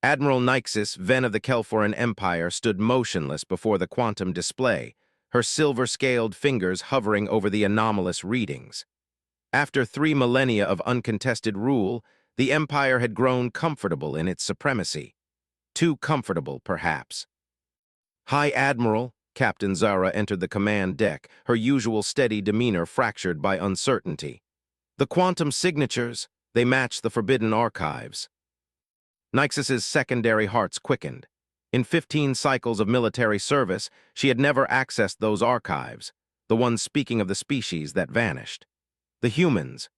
Admiral Nixis, Ven of the Kelforan Empire, stood motionless before the quantum display, her silver-scaled fingers hovering over the anomalous readings. After 3 millennia of uncontested rule, the Empire had grown comfortable in its supremacy. Too comfortable, perhaps. "High Admiral," Captain Zara entered the command deck, her usual steady demeanor fractured by uncertainty. "The quantum signatures, they match the forbidden archives." Nixis's secondary hearts quickened. In 15 cycles of military service, she had never accessed those archives, the ones speaking of the species that vanished. The humans.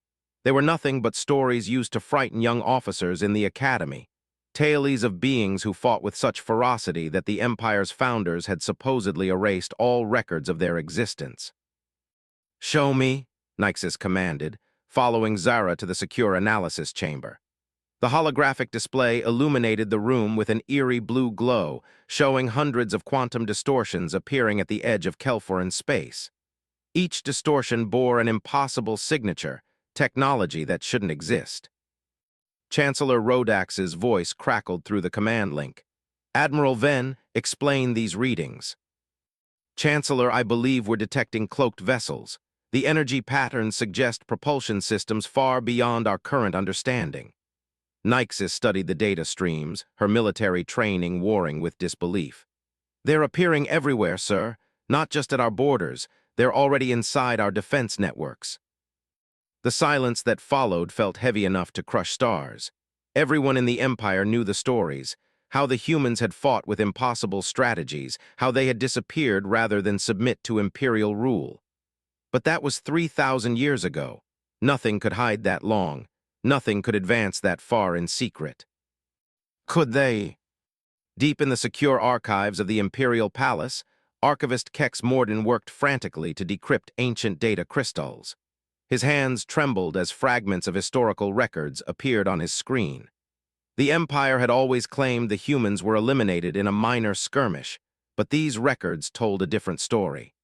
They were nothing but stories used to frighten young officers in the academy, tales of beings who fought with such ferocity that the Empire's founders had supposedly erased all records of their existence. "Show me," Nixis commanded, following Zara to the secure analysis chamber. The holographic display illuminated the room with an eerie blue glow, showing hundreds of quantum distortions appearing at the edge of Kelforan space. Each distortion bore an impossible signature, technology that shouldn't exist. Chancellor Rodax's voice crackled through the command link. "Admiral Ven, explain these readings." "Chancellor, I believe we're detecting cloaked vessels. The energy patterns suggest propulsion systems far beyond our current understanding." Nixis studied the data streams, her military training warring with disbelief. "They're appearing everywhere, sir, not just at our borders. They're already inside our defense networks." The silence that followed felt heavy enough to crush stars. Everyone in the Empire knew the stories, how the humans had fought with impossible strategies, how they had disappeared rather than submit to imperial rule. But that was 3,000 years ago. Nothing could hide that long. Nothing could advance that far in secret. Could they? Deep in the secure archives of the Imperial Palace, Archivist Kex Morden worked frantically to decrypt ancient data crystals. His hands trembled as fragments of historical records appeared on his screen. The Empire had always claimed the humans were eliminated in a minor skirmish, but these records told a different story.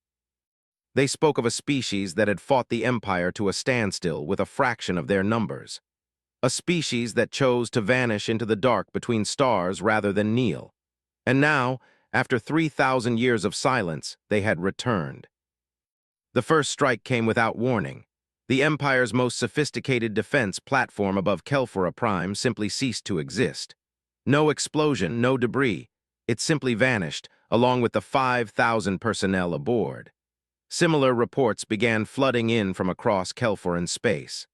They spoke of a species that had fought the Empire to a standstill with a fraction of their numbers. A species that chose to vanish into the dark between stars rather than kneel. And now, after 3,000 years of silence, they had returned. The first strike came without warning. The Empire's most sophisticated defense platform above Kelphora Prime simply ceased to exist. No explosion, no debris. It simply vanished, along with the 5,000 personnel aboard. Similar reports began flooding in from across Kelphoran space.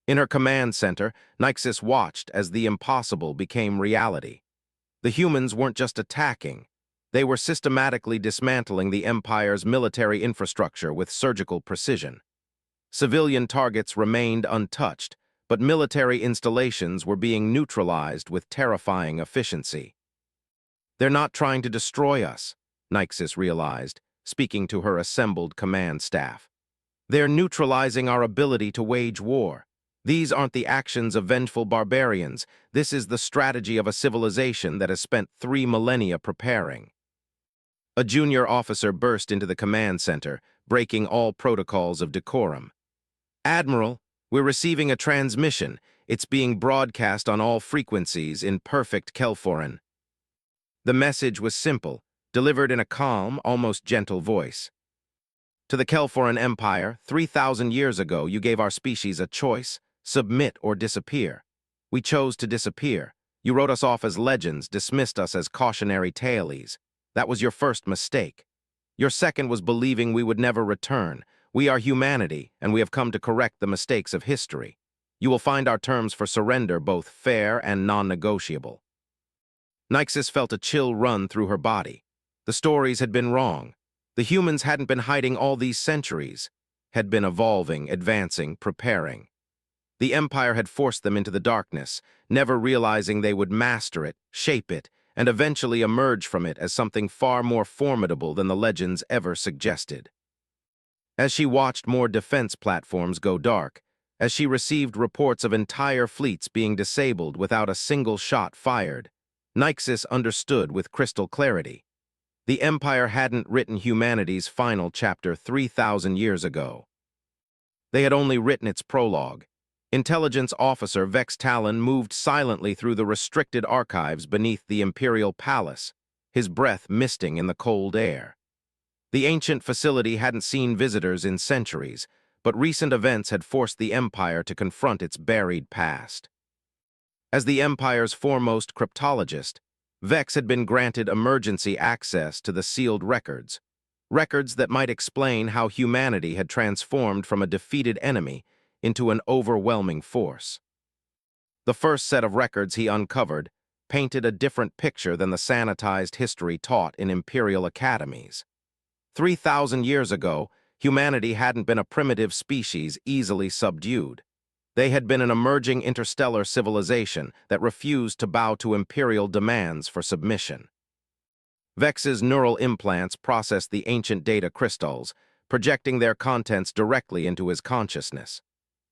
In her command center, Nixis watched as the impossible became reality. The humans weren't just attacking. They were systematically dismantling the Empire's military infrastructure with surgical precision. Civilian targets remained untouched, but military installations were being neutralized with terrifying efficiency. "They're not trying to destroy us," Nixis realized, speaking to her assembled command staff. "They're neutralizing our ability to wage war. These aren't the actions of vengeful barbarians. This is the strategy of a civilization that has spent 3 millennia preparing." A junior officer burst into the command center, breaking all protocols of decorum. "Admiral, we're receiving a transmission. It's being broadcast on all frequencies in perfect Kelphoran." The message was simple, delivered in a calm, almost gentle voice. "To the Kelphoran Empire, 3,000 years ago, you gave our species a choice: submit or disappear. We chose to disappear. You wrote us off as legends, dismissed us as cautionary tales. That was your first mistake. Your second was believing we would never return. We are humanity, and we have come to correct the mistakes of history. You will find our terms for surrender both fair and non-negotiable." Nixis felt a chill run through her body. The stories had been wrong. The humans hadn't been hiding all these centuries, had been evolving, advancing, preparing. The Empire had forced them into the darkness, never realizing they would master it, shape it, and eventually emerge from it as something far more formidable than the legends ever suggested. As she watched more defense platforms go dark, as she received reports of entire fleets being disabled without a single shot fired, Nixis understood with crystal clarity. The Empire hadn't written humanity's final chapter 3,000 years ago. They had only written its prologue. Intelligence officer Vex Talon moved silently through the restricted archives beneath the Imperial Palace, his breath misting in the cold air. The ancient facility hadn't seen visitors in centuries, but recent events had forced the Empire to confront its buried past. As the Empire's foremost cryptologist, Vex had been granted emergency access to the sealed records, records that might explain how humanity had transformed from a defeated enemy into an overwhelming force. The first set of records he uncovered painted a different picture than the sanitized history taught in Imperial academies. 3,000 years ago, humanity hadn't been a primitive species easily subdued. They had been an emerging interstellar civilization that refused to bow to Imperial demands for submission. Vex's neural implants processed the ancient data crystals, projecting their contents directly into his consciousness.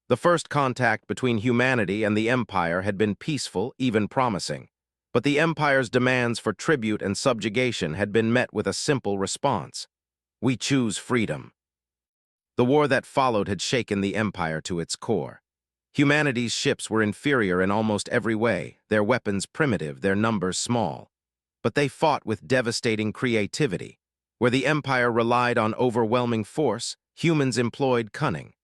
The first contact between humanity and the Empire had been peaceful, even promising. But the Empire's demands for tribute and subjugation had been met with a simple response: we choose freedom. The war that followed had shaken the Empire to its core. Humanity's ships were inferior in almost every way, their weapons primitive, their numbers small. But they fought with devastating creativity. Where the Empire relied on overwhelming force, humans employed cunning.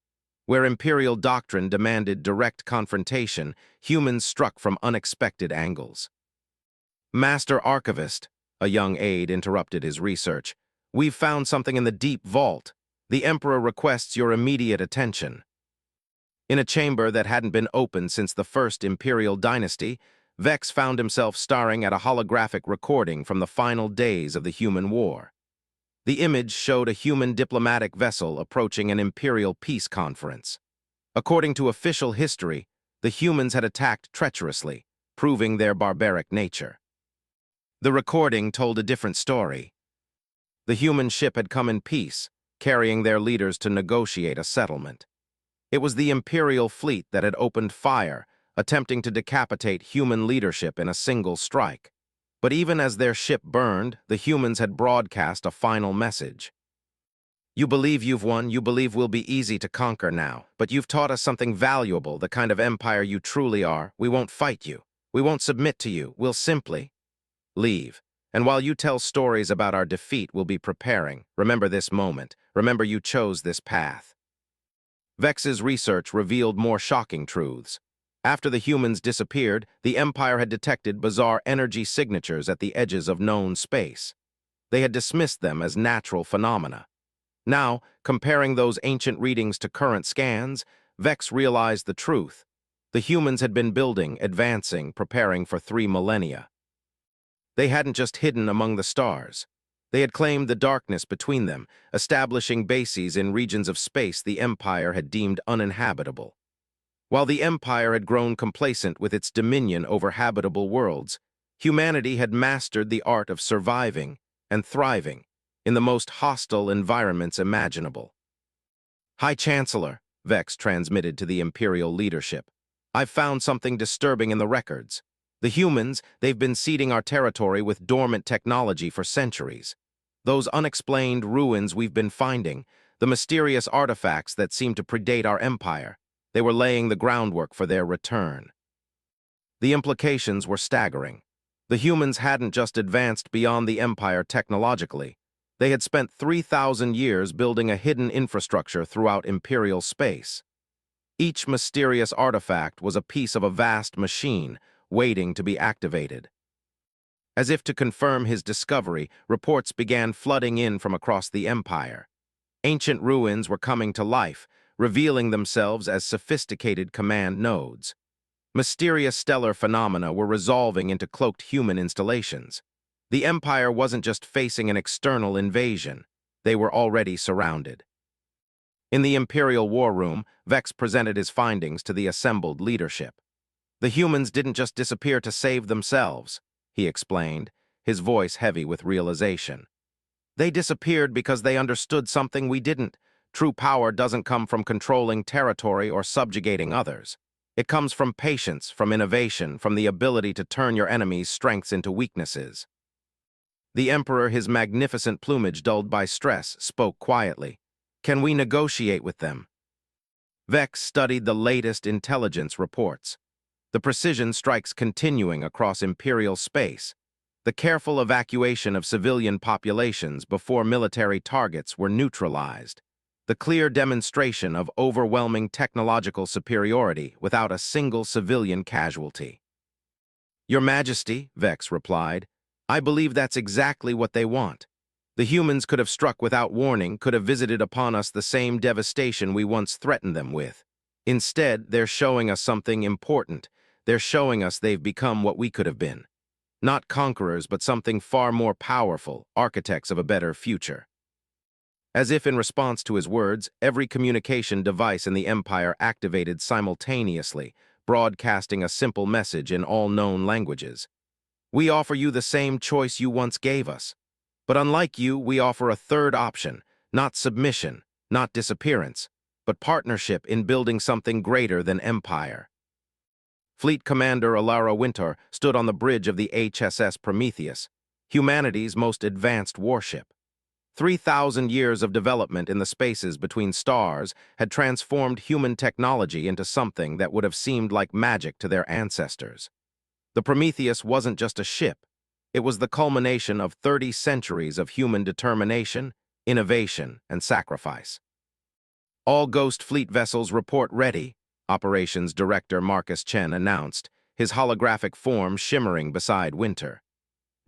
Where Imperial doctrine demanded direct confrontation, humans struck from unexpected angles. Master Archivist, a young aide interrupted his research. We've found something in the deep vault. The Emperor requests your immediate attention. In a chamber that hadn't been opened since the first Imperial dynasty, Vex found himself staring at a holographic recording from the final days of the human war. The image showed a human diplomatic vessel approaching an Imperial peace conference. According to official history, the humans had attacked treacherously, proving their barbaric nature. The recording told a different story. The human ship had come in peace, carrying their leaders to negotiate a settlement. It was the Imperial fleet that had opened fire, attempting to decapitate human leadership in a single strike. But even as their ship burned, the humans had broadcast a final message. You believe you've won, you believe we'll be easy to conquer now, but you've taught us something valuable, the kind of empire you truly are. We won't fight you. We won't submit to you. We'll simply leave. And while you tell stories about our defeat, we'll be preparing. Remember this moment. Remember you chose this path. Vex's research revealed more shocking truths. After the humans disappeared, the Empire had detected bizarre energy signatures at the edges of known space. They had dismissed them as natural phenomena. Now, comparing those ancient readings to current scans, Vex realized the truth. The humans had been building, advancing, preparing for 3 millennia. They hadn't just hidden among the stars. They had claimed the darkness between them, establishing bases in regions of space the Empire had deemed uninhabitable. While the Empire had grown complacent with its dominion over habitable worlds, humanity had mastered the art of surviving and thriving in the most hostile environments imaginable. High Chancellor, Vex transmitted to the Imperial leadership, I've found something disturbing in the records. The humans, they've been seeding our territory with dormant technology for centuries. Those unexplained ruins we've been finding, the mysterious artifacts that seem to predate our empire, they were laying the groundwork for their return. The implications were staggering. The humans hadn't just advanced beyond the empire technologically. They had spent 3,000 years building a hidden infrastructure throughout imperial space. Each mysterious artifact was a piece of a vast machine waiting to be activated. As if to confirm his discovery, reports began flooding in from across the empire. Ancient ruins were coming to life, revealing themselves as sophisticated command nodes. Mysterious stellar phenomena were resolving into cloaked human installations. The Empire wasn't just facing an external invasion. They were already surrounded. In the Imperial War Room, Vex presented his findings to the assembled leadership. The humans didn't just disappear to save themselves, he explained, his voice heavy with realization. They disappeared because they understood something we didn't. True power doesn't come from controlling territory or subjugating others. It comes from patience, from innovation, from the ability to turn your enemies' strengths into weaknesses. The Emperor, his magnificent plumage dulled by stress, spoke quietly. Can we negotiate with them? Vex studied the latest intelligence reports. The precision strikes continuing across Imperial space. The careful evacuation of civilian populations before military targets were neutralized. The clear demonstration of overwhelming technological superiority without a single civilian casualty. Your Majesty, Vex replied, I believe that's exactly what they want. The humans could have struck without warning, could have visited upon us the same devastation we once threatened them with. Instead, they're showing us something important. They're showing us they've become what we could have been. Not conquerors, but something far more powerful, architects of a better future. As if in response to his words, every communication device in the Empire activated simultaneously, broadcasting a simple message in all known languages. We offer you the same choice you once gave us. But unlike you, we offer a third option, not submission, not disappearance, but partnership in building something greater than empire. Fleet Commander Alara Winter stood on the bridge of the HSS Prometheus, humanity's most advanced warship. 3,000 years of development in the spaces between stars had transformed human technology into something that would have seemed like magic to their ancestors. The Prometheus wasn't just a ship. It was the culmination of 30 centuries of human determination, innovation, and sacrifice. All Ghost Fleet vessels report ready, Operations Director Marcus Chen announced, his holographic form shimmering beside Winter.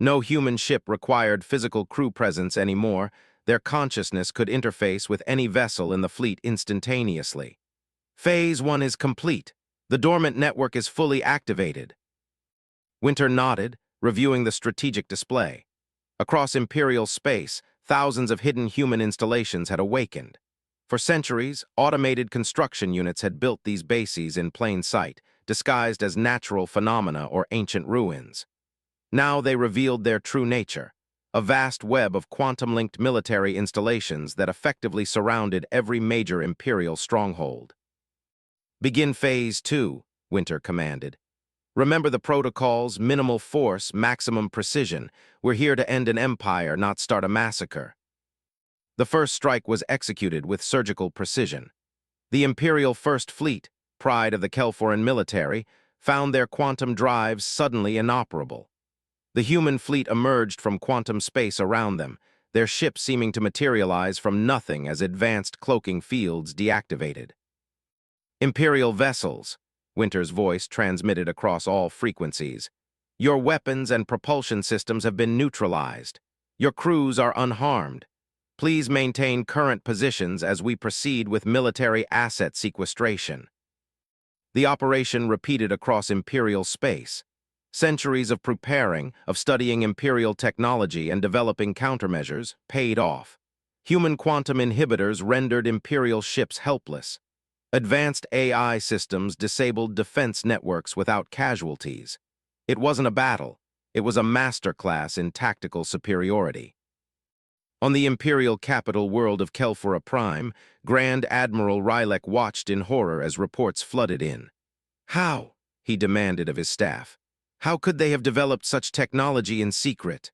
No human ship required physical crew presence anymore. Their consciousness could interface with any vessel in the fleet instantaneously. Phase 1 is complete. The dormant network is fully activated. Winter nodded, reviewing the strategic display. Across Imperial space, thousands of hidden human installations had awakened. For centuries, automated construction units had built these bases in plain sight, disguised as natural phenomena or ancient ruins. Now they revealed their true nature, a vast web of quantum-linked military installations that effectively surrounded every major Imperial stronghold. Begin Phase 2, Winter commanded. Remember the protocols, minimal force, maximum precision. We're here to end an empire, not start a massacre. The first strike was executed with surgical precision. The Imperial First Fleet, pride of the Kelforan military, found their quantum drives suddenly inoperable. The human fleet emerged from quantum space around them, their ships seeming to materialize from nothing as advanced cloaking fields deactivated. Imperial vessels, Winter's voice transmitted across all frequencies. Your weapons and propulsion systems have been neutralized. Your crews are unharmed. Please maintain current positions as we proceed with military asset sequestration. The operation repeated across Imperial space. Centuries of preparing, of studying Imperial technology and developing countermeasures paid off. Human quantum inhibitors rendered Imperial ships helpless. Advanced AI systems disabled defense networks without casualties. It wasn't a battle. It was a masterclass in tactical superiority. On the Imperial capital world of Kelphora Prime, Grand Admiral Rylek watched in horror as reports flooded in. How? He demanded of his staff. How could they have developed such technology in secret?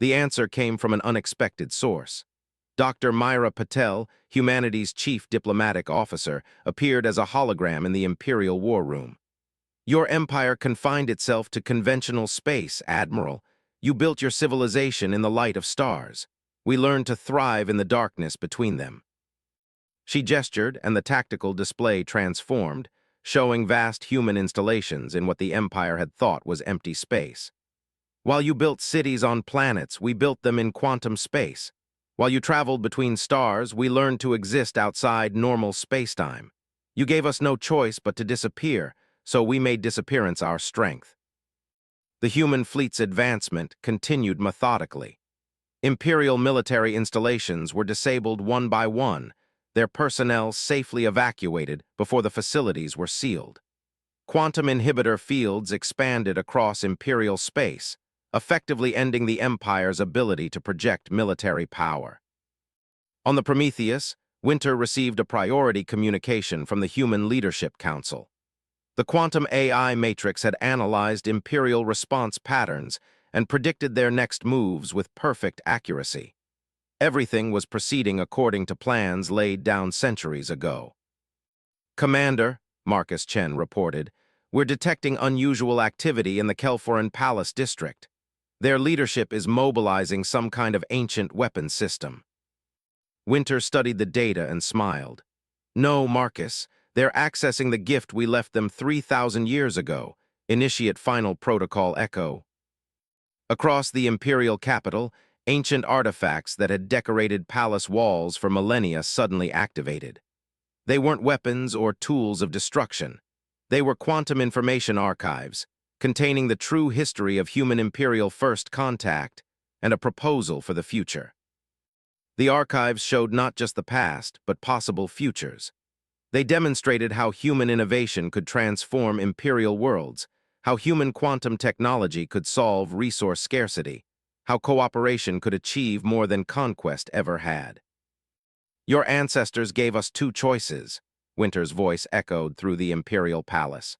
The answer came from an unexpected source. Dr. Myra Patel, humanity's chief diplomatic officer, appeared as a hologram in the Imperial War Room. Your empire confined itself to conventional space, Admiral. You built your civilization in the light of stars. We learned to thrive in the darkness between them. She gestured, and the tactical display transformed, showing vast human installations in what the Empire had thought was empty space. While you built cities on planets, we built them in quantum space. While you traveled between stars, we learned to exist outside normal spacetime. You gave us no choice but to disappear, so we made disappearance our strength. The human fleet's advancement continued methodically. Imperial military installations were disabled one by one, their personnel safely evacuated before the facilities were sealed. Quantum inhibitor fields expanded across Imperial space, effectively ending the Empire's ability to project military power. On the Prometheus, Winter received a priority communication from the Human Leadership Council. The quantum AI matrix had analyzed Imperial response patterns and predicted their next moves with perfect accuracy. Everything was proceeding according to plans laid down centuries ago. Commander, Marcus Chen reported, we're detecting unusual activity in the Kelforan Palace district. Their leadership is mobilizing some kind of ancient weapons system. Winter studied the data and smiled. No, Marcus, they're accessing the gift we left them 3,000 years ago. Initiate Final Protocol Echo. Across the imperial capital, ancient artifacts that had decorated palace walls for millennia suddenly activated. They weren't weapons or tools of destruction. They were quantum information archives, containing the true history of human imperial first contact and a proposal for the future. The archives showed not just the past, but possible futures. They demonstrated how human innovation could transform imperial worlds, how human quantum technology could solve resource scarcity, how cooperation could achieve more than conquest ever had. Your ancestors gave us two choices, Winter's voice echoed through the imperial palace.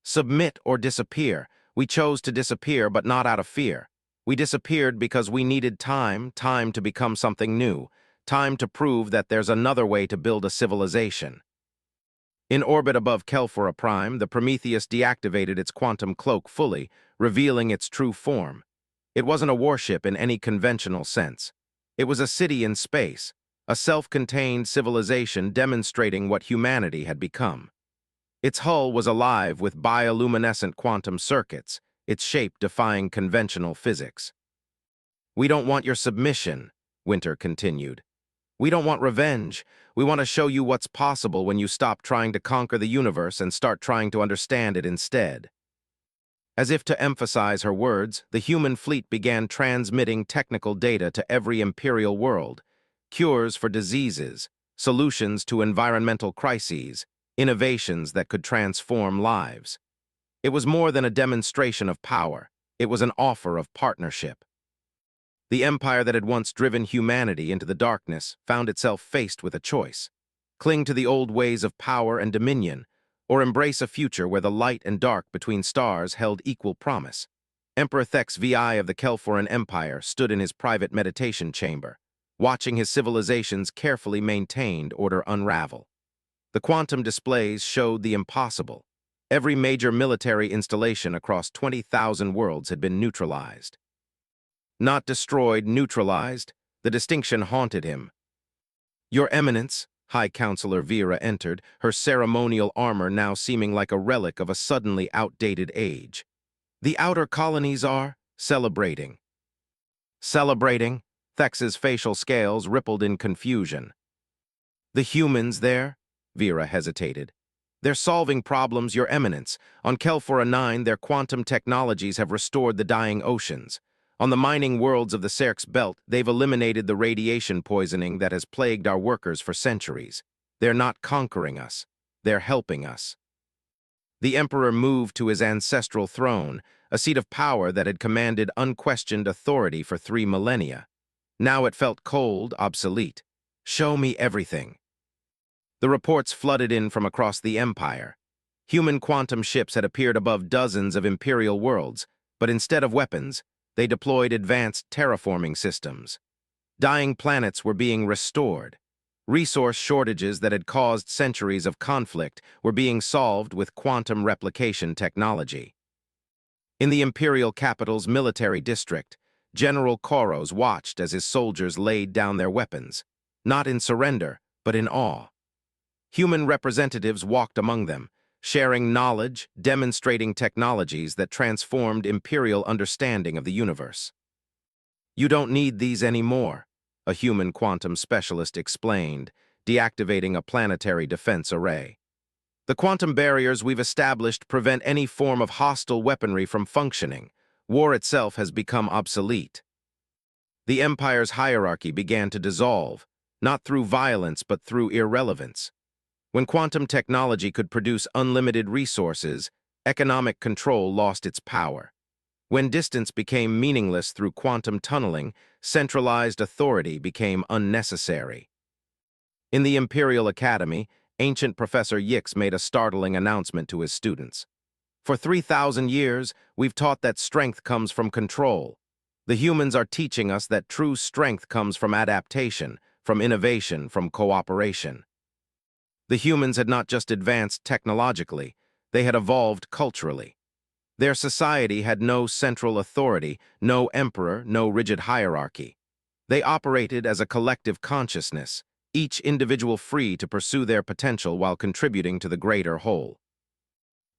Submit or disappear. We chose to disappear, but not out of fear. We disappeared because we needed time to become something new, time to prove that there's another way to build a civilization. In orbit above Kelphora Prime, the Prometheus deactivated its quantum cloak fully, revealing its true form. It wasn't a warship in any conventional sense. It was a city in space, a self-contained civilization demonstrating what humanity had become. Its hull was alive with bioluminescent quantum circuits, its shape defying conventional physics. We don't want your submission, Winter continued. We don't want revenge. We want to show you what's possible when you stop trying to conquer the universe and start trying to understand it instead. As if to emphasize her words, the human fleet began transmitting technical data to every imperial world, cures for diseases, solutions to environmental crises, innovations that could transform lives. It was more than a demonstration of power. It was an offer of partnership. The empire that had once driven humanity into the darkness found itself faced with a choice: cling to the old ways of power and dominion, or embrace a future where the light and dark between stars held equal promise. Emperor Thex VI of the Kelforan Empire stood in his private meditation chamber, watching his civilization's carefully maintained order unravel. The quantum displays showed the impossible. Every major military installation across 20,000 worlds had been neutralized. Not destroyed, neutralized. The distinction haunted him. Your Eminence, High Counselor Vera entered, her ceremonial armor now seeming like a relic of a suddenly outdated age. The outer colonies are celebrating. Celebrating? Thex's facial scales rippled in confusion. The humans there? Vera hesitated. They're solving problems, Your Eminence. On Kelphora 9, their quantum technologies have restored the dying oceans. On the mining worlds of the Cerx Belt, they've eliminated the radiation poisoning that has plagued our workers for centuries. They're not conquering us. They're helping us. The Emperor moved to his ancestral throne, a seat of power that had commanded unquestioned authority for 3 millennia. Now it felt cold, obsolete. Show me everything. The reports flooded in from across the Empire. Human quantum ships had appeared above dozens of imperial worlds, but instead of weapons, they deployed advanced terraforming systems. Dying planets were being restored. Resource shortages that had caused centuries of conflict were being solved with quantum replication technology. In the imperial capital's military district, General Koros watched as his soldiers laid down their weapons, not in surrender, but in awe. Human representatives walked among them, sharing knowledge, demonstrating technologies that transformed imperial understanding of the universe. You don't need these anymore, a human quantum specialist explained, deactivating a planetary defense array. The quantum barriers we've established prevent any form of hostile weaponry from functioning. War itself has become obsolete. The Empire's hierarchy began to dissolve, not through violence but through irrelevance. When quantum technology could produce unlimited resources, economic control lost its power. When distance became meaningless through quantum tunneling, centralized authority became unnecessary. In the Imperial Academy, ancient Professor Yix made a startling announcement to his students. For 3,000 years, we've taught that strength comes from control. The humans are teaching us that true strength comes from adaptation, from innovation, from cooperation. The humans had not just advanced technologically, they had evolved culturally. Their society had no central authority, no emperor, no rigid hierarchy. They operated as a collective consciousness, each individual free to pursue their potential while contributing to the greater whole.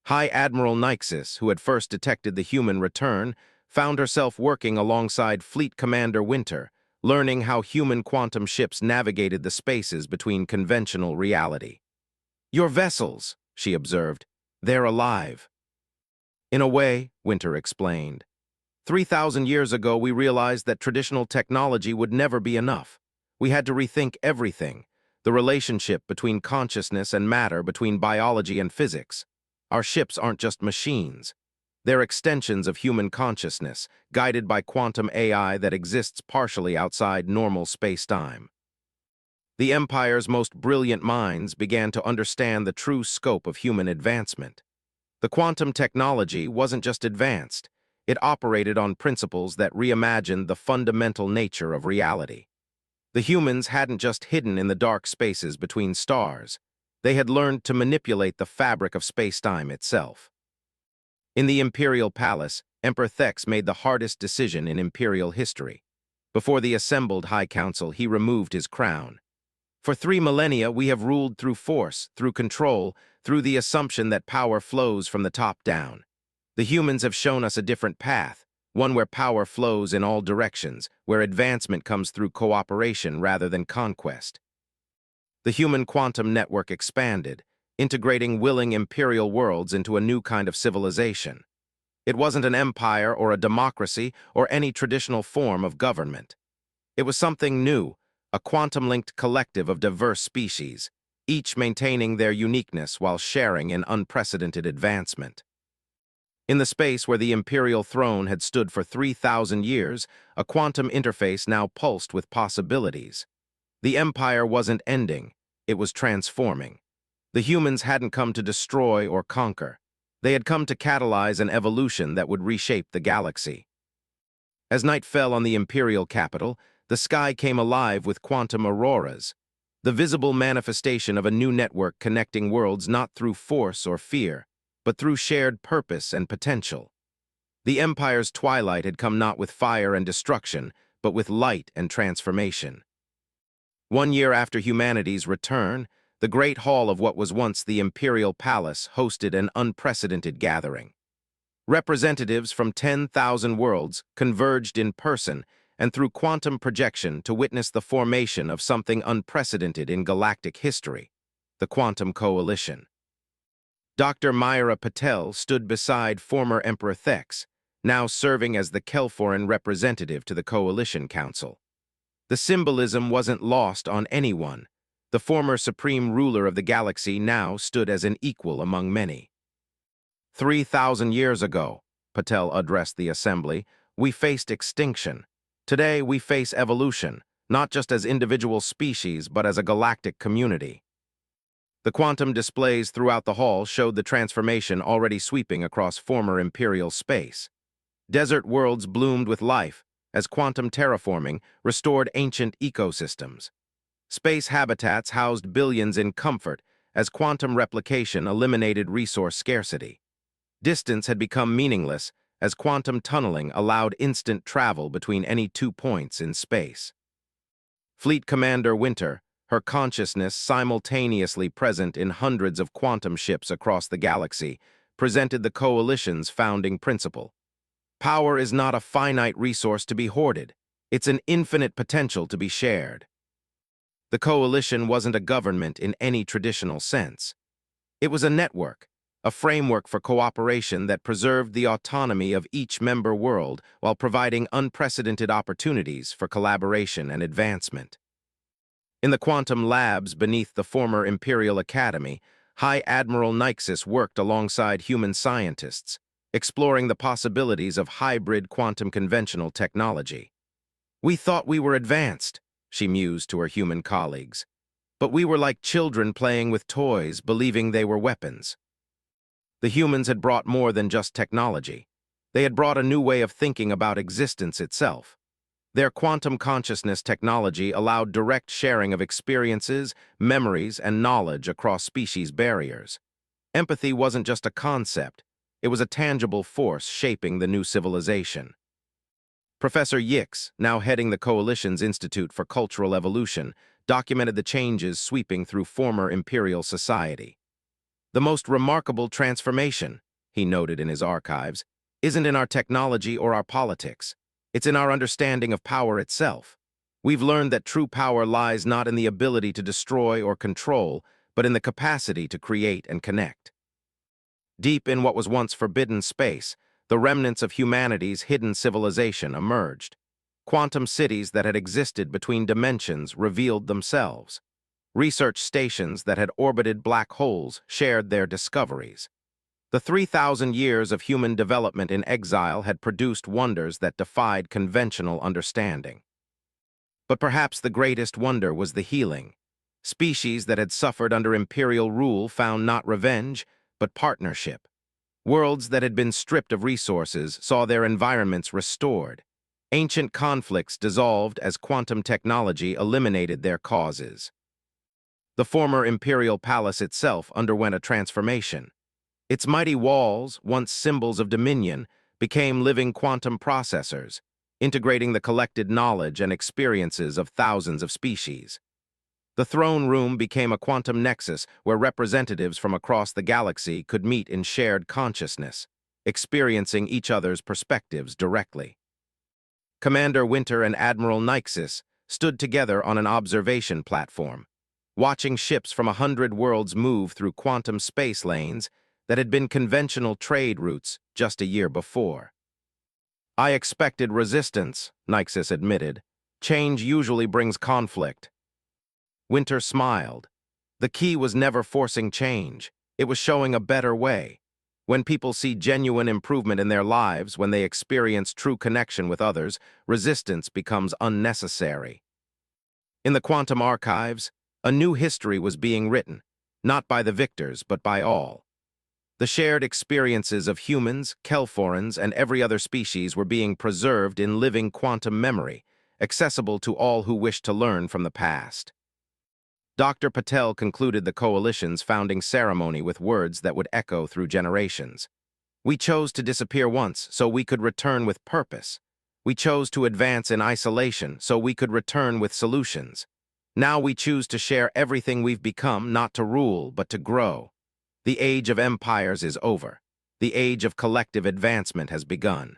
High Admiral Nyxis, who had first detected the human return, found herself working alongside Fleet Commander Winter, learning how human quantum ships navigated the spaces between conventional reality. "Your vessels," she observed, "they're alive." "In a way," Winter explained. 3,000 years ago, we realized that traditional technology would never be enough. We had to rethink everything, the relationship between consciousness and matter, between biology and physics. Our ships aren't just machines. They're extensions of human consciousness, guided by quantum AI that exists partially outside normal space-time. The Empire's most brilliant minds began to understand the true scope of human advancement. The quantum technology wasn't just advanced, it operated on principles that reimagined the fundamental nature of reality. The humans hadn't just hidden in the dark spaces between stars. They had learned to manipulate the fabric of space-time itself. In the Imperial Palace, Emperor Thex made the hardest decision in Imperial history. Before the assembled High Council, he removed his crown. "For 3 millennia, we have ruled through force, through control, through the assumption that power flows from the top down. The humans have shown us a different path, one where power flows in all directions, where advancement comes through cooperation rather than conquest." The human quantum network expanded, integrating willing imperial worlds into a new kind of civilization. It wasn't an empire or a democracy or any traditional form of government. It was something new, a quantum-linked collective of diverse species, each maintaining their uniqueness while sharing in unprecedented advancement. In the space where the imperial throne had stood for 3,000 years, a quantum interface now pulsed with possibilities. The empire wasn't ending, it was transforming. The humans hadn't come to destroy or conquer. They had come to catalyze an evolution that would reshape the galaxy. As night fell on the imperial capital, the sky came alive with quantum auroras, the visible manifestation of a new network connecting worlds not through force or fear, but through shared purpose and potential. The Empire's twilight had come not with fire and destruction, but with light and transformation. 1 year after humanity's return, the great hall of what was once the Imperial Palace hosted an unprecedented gathering. Representatives from 10,000 worlds converged in person and through quantum projection to witness the formation of something unprecedented in galactic history, the Quantum Coalition. Dr. Myra Patel stood beside former Emperor Thex, now serving as the Kelforan representative to the Coalition Council. The symbolism wasn't lost on anyone. The former supreme ruler of the galaxy now stood as an equal among many. 3,000 years ago, Patel addressed the assembly, we faced extinction. Today we face evolution, not just as individual species, but as a galactic community. The quantum displays throughout the hall showed the transformation already sweeping across former imperial space. Desert worlds bloomed with life, as quantum terraforming restored ancient ecosystems. Space habitats housed billions in comfort, as quantum replication eliminated resource scarcity. Distance had become meaningless, as quantum tunneling allowed instant travel between any 2 points in space. Fleet Commander Winter, her consciousness simultaneously present in hundreds of quantum ships across the galaxy, presented the Coalition's founding principle. Power is not a finite resource to be hoarded. It's an infinite potential to be shared. The Coalition wasn't a government in any traditional sense. It was a network, a framework for cooperation that preserved the autonomy of each member world while providing unprecedented opportunities for collaboration and advancement. In the quantum labs beneath the former Imperial Academy, High Admiral Nyxis worked alongside human scientists, exploring the possibilities of hybrid quantum conventional technology. "We thought we were advanced," she mused to her human colleagues, "but we were like children playing with toys, believing they were weapons." The humans had brought more than just technology. They had brought a new way of thinking about existence itself. Their quantum consciousness technology allowed direct sharing of experiences, memories, and knowledge across species barriers. Empathy wasn't just a concept, it was a tangible force shaping the new civilization. Professor Yix, now heading the Coalition's Institute for Cultural Evolution, documented the changes sweeping through former imperial society. The most remarkable transformation, he noted in his archives, isn't in our technology or our politics. It's in our understanding of power itself. We've learned that true power lies not in the ability to destroy or control, but in the capacity to create and connect. Deep in what was once forbidden space, the remnants of humanity's hidden civilization emerged. Quantum cities that had existed between dimensions revealed themselves. Research stations that had orbited black holes shared their discoveries. The 3,000 years of human development in exile had produced wonders that defied conventional understanding. But perhaps the greatest wonder was the healing. Species that had suffered under imperial rule found not revenge, but partnership. Worlds that had been stripped of resources saw their environments restored. Ancient conflicts dissolved as quantum technology eliminated their causes. The former imperial palace itself underwent a transformation. Its mighty walls, once symbols of dominion, became living quantum processors, integrating the collected knowledge and experiences of thousands of species. The throne room became a quantum nexus where representatives from across the galaxy could meet in shared consciousness, experiencing each other's perspectives directly. Commander Winter and Admiral Nyxis stood together on an observation platform, watching ships from 100 worlds move through quantum space lanes that had been conventional trade routes just a year before. "I expected resistance," Nyxis admitted. "Change usually brings conflict." Winter smiled. The key was never forcing change. It was showing a better way. When people see genuine improvement in their lives, when they experience true connection with others, resistance becomes unnecessary. In the quantum archives, a new history was being written, not by the victors, but by all. The shared experiences of humans, Kelforans, and every other species were being preserved in living quantum memory, accessible to all who wished to learn from the past. Dr. Patel concluded the Coalition's founding ceremony with words that would echo through generations. "We chose to disappear once so we could return with purpose. We chose to advance in isolation so we could return with solutions. Now we choose to share everything we've become, not to rule, but to grow. The age of empires is over. The age of collective advancement has begun."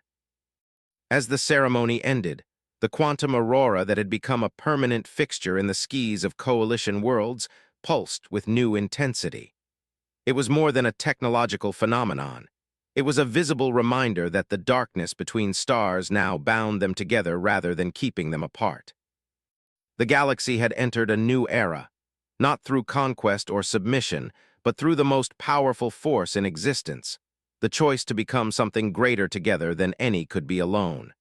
As the ceremony ended, the quantum aurora that had become a permanent fixture in the skies of Coalition worlds pulsed with new intensity. It was more than a technological phenomenon. It was a visible reminder that the darkness between stars now bound them together rather than keeping them apart. The galaxy had entered a new era, not through conquest or submission, but through the most powerful force in existence, the choice to become something greater together than any could be alone.